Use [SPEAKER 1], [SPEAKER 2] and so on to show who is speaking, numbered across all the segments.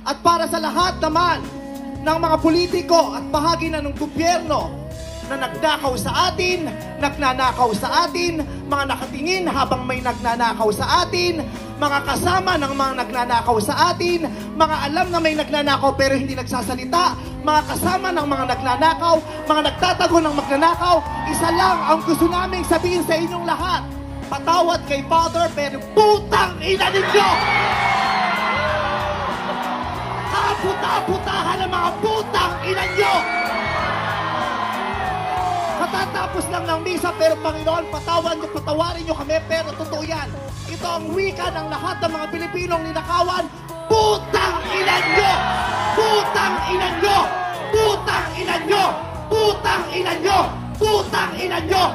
[SPEAKER 1] At para sa lahat naman ng mga politiko at bahagi na ng gobyerno na nagnakaw sa atin, nagnanakaw sa atin, mga nakatingin habang may nagnanakaw sa atin, mga kasama ng mga nagnanakaw sa atin, mga alam na may nagnanakaw pero hindi nagsasalita, mga kasama ng mga nagnanakaw, mga nagtatago ng magnanakaw, isa lang ang gusto naming sabihin sa inyong lahat. Patawad kay Father, pero putang ina ninyo! Kaputa-putahan ng mga putang ina nyo! Katatapos lang ng misa, pero Panginoon, patawarin nyo kami, pero totoo yan. Ito ang wika ng lahat ng mga Pilipinong ninakawan. Putang ina nyo! Putang ina nyo! Putang ina nyo! Putang ina nyo! Putang ina nyo!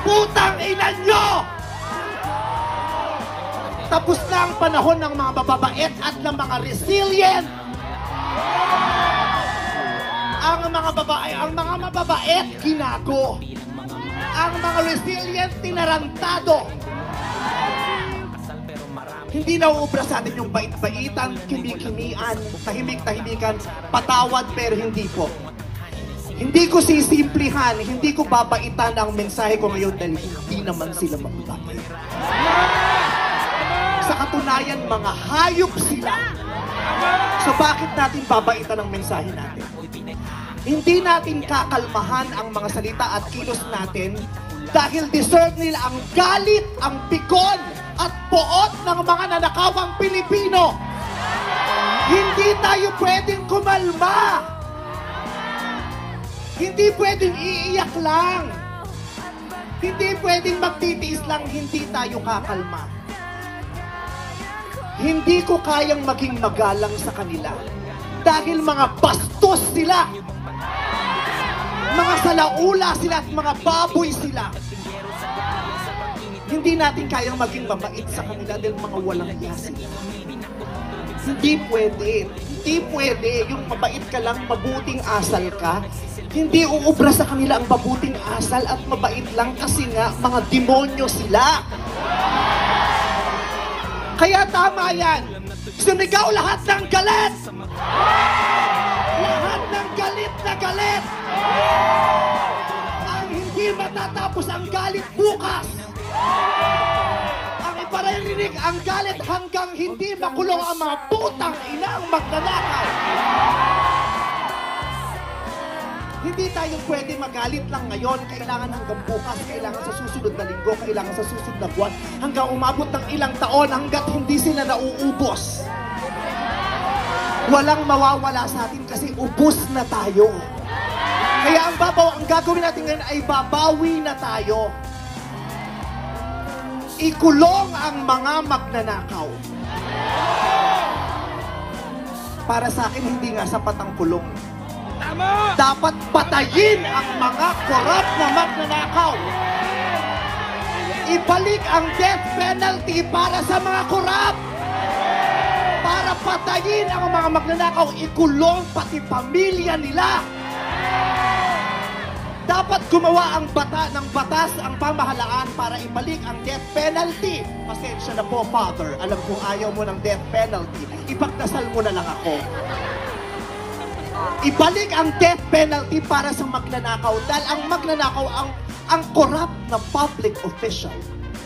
[SPEAKER 1] Putang ina nyo! Tapos na ang panahon ng mga mababait at ng mga resilient. Ang mga mababait, ginago. Ang mga resilient, tinarantado. Hindi nauubra sa atin yung bait-baitan, kimi-kimian, tahimik-tahimikan, patawad pero hindi po. Hindi ko sisimplihan, hindi ko babaitan ang mensahe ko ngayon dahil hindi naman sila mababait. Sa katunayan, mga hayop sila. So bakit natin babaitan ang mensahe natin? Hindi natin kakalmahan ang mga salita at kilos natin dahil deserve nila ang galit, ang pikon at poot ng mga nanakawang Pilipino. Hindi tayo pwedeng kumalma. Hindi pwedeng iiyak lang. Hindi pwedeng magtitiis lang, hindi tayo kakalma. Hindi ko kayang maging magalang sa kanila dahil mga bastos sila. Mga salaula sila at mga baboy sila. Hindi natin kayang maging mabait sa kanila dahil mga walang hiya sila. Hindi pwede. Hindi pwede. Yung mabait ka lang, mabuting asal ka. Hindi uubra sa kanila ang mabuting asal at mabait lang kasi nga mga demonyo sila. Kaya tama yan. Sumigaw lahat ng galit. Lahat ng galit na galit. Ang hindi matatapos ang galit bukas. Ang iparirinig ang galit hanggang hindi makulong ang mga putang inang magnanakaw. Hindi tayo pwede magalit lang ngayon. Kailangan hanggang bukas, kailangan sa susunod na linggo, kailangan sa susunod na buwan, hanggang umabot ng ilang taon hanggat hindi sila nauubos. Walang mawawala sa atin kasi ubos na tayo. Kaya ang gagawin natin ngayon ay babawi na tayo. Ikulong ang mga magnanakaw. Para sa akin, hindi nga sapat ang kulong. Tama! Dapat patayin ang mga korap na magnanakaw. Ibalik ang death penalty para sa mga korap. Para patayin ang mga magnanakaw, ikulong pati pamilya nila. Dapat gumawa ang batas ang pamahalaan para ibalik ang death penalty. Pasensya na po, Father. Alam kong ayaw mo ng death penalty. Ipagdasal mo na lang ako. Ibalik ang death penalty para sa magnanakaw. Dahil ang magnanakaw, ang corrupt na public official,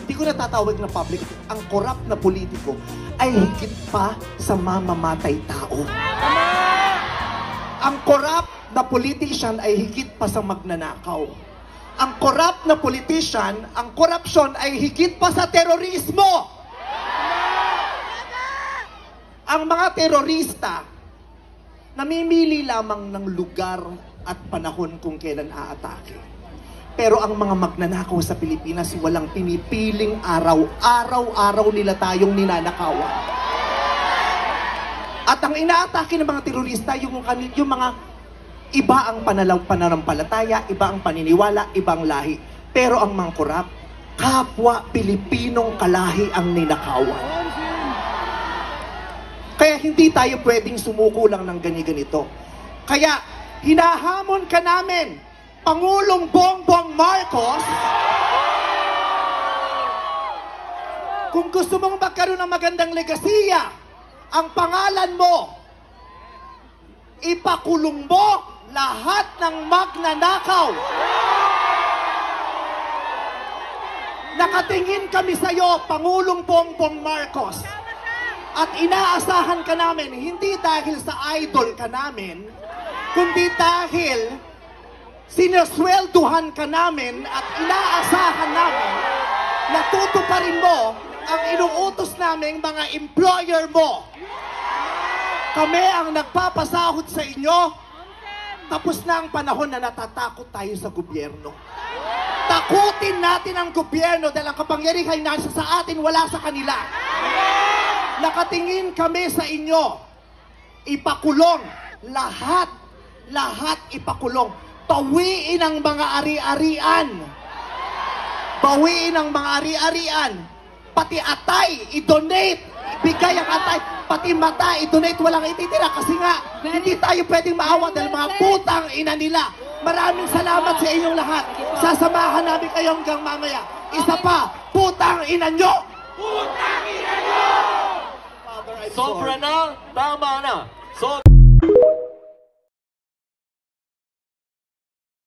[SPEAKER 1] hindi ko natatawag na public, ang corrupt na politiko, ay higit pa sa mamamatay tao. Ang corrupt na politician ay higit pa sa magnanakaw. Ang corrupt na politician, ang korupsyon ay higit pa sa terorismo. Ang mga terorista, namimili lamang ng lugar at panahon kung kailan aatake. Pero ang mga magnanakaw sa Pilipinas, walang pinipiling araw. Araw-araw nila tayong ninanakawan. At ang inaatake ng mga terorista, yung mga iba ang pananampalataya, iba ang paniniwala, ibang lahi. Pero ang mga korap, kapwa Pilipinong kalahi ang ninakawan. Kaya hindi tayo pwedeng sumuko lang ng ganito. Kaya hinahamon ka namin, Pangulong Bongbong Marcos, Kung gusto mong magkaroon ng magandang legasiya, ang pangalan mo, ipakulong mo lahat ng magnanakaw. Nakatingin kami sa iyo, Pangulong Bongbong Marcos. At inaasahan ka namin, hindi dahil sa idol ka namin, kundi dahil sinuswelduhan ka namin at inaasahan namin na tutuparin mo ang inuutos naming mga employer mo. Kami ang nagpapasahod sa inyo. Tapos na ang panahon na natatakot tayo sa gobyerno. Takutin natin ang gobyerno dahil ang kapangyarihan nasa sa atin, wala sa kanila. Nakatingin kami sa inyo. Ipakulong. Lahat ipakulong. Bawiin ang mga ari-arian. Bawiin ang mga ari-arian. Pati atay, i-donate. Ibigay ang atay. Pati mata, i-donate. Walang ititira. Kasi nga, hindi tayo pwedeng maawa dahil mga putang ina nila. Maraming salamat sa inyong lahat. Sasamahan namin kayo hanggang mamaya. Isa pa, putang ina nyo! Putang ina nyo!
[SPEAKER 2] Sobra na, tama na. So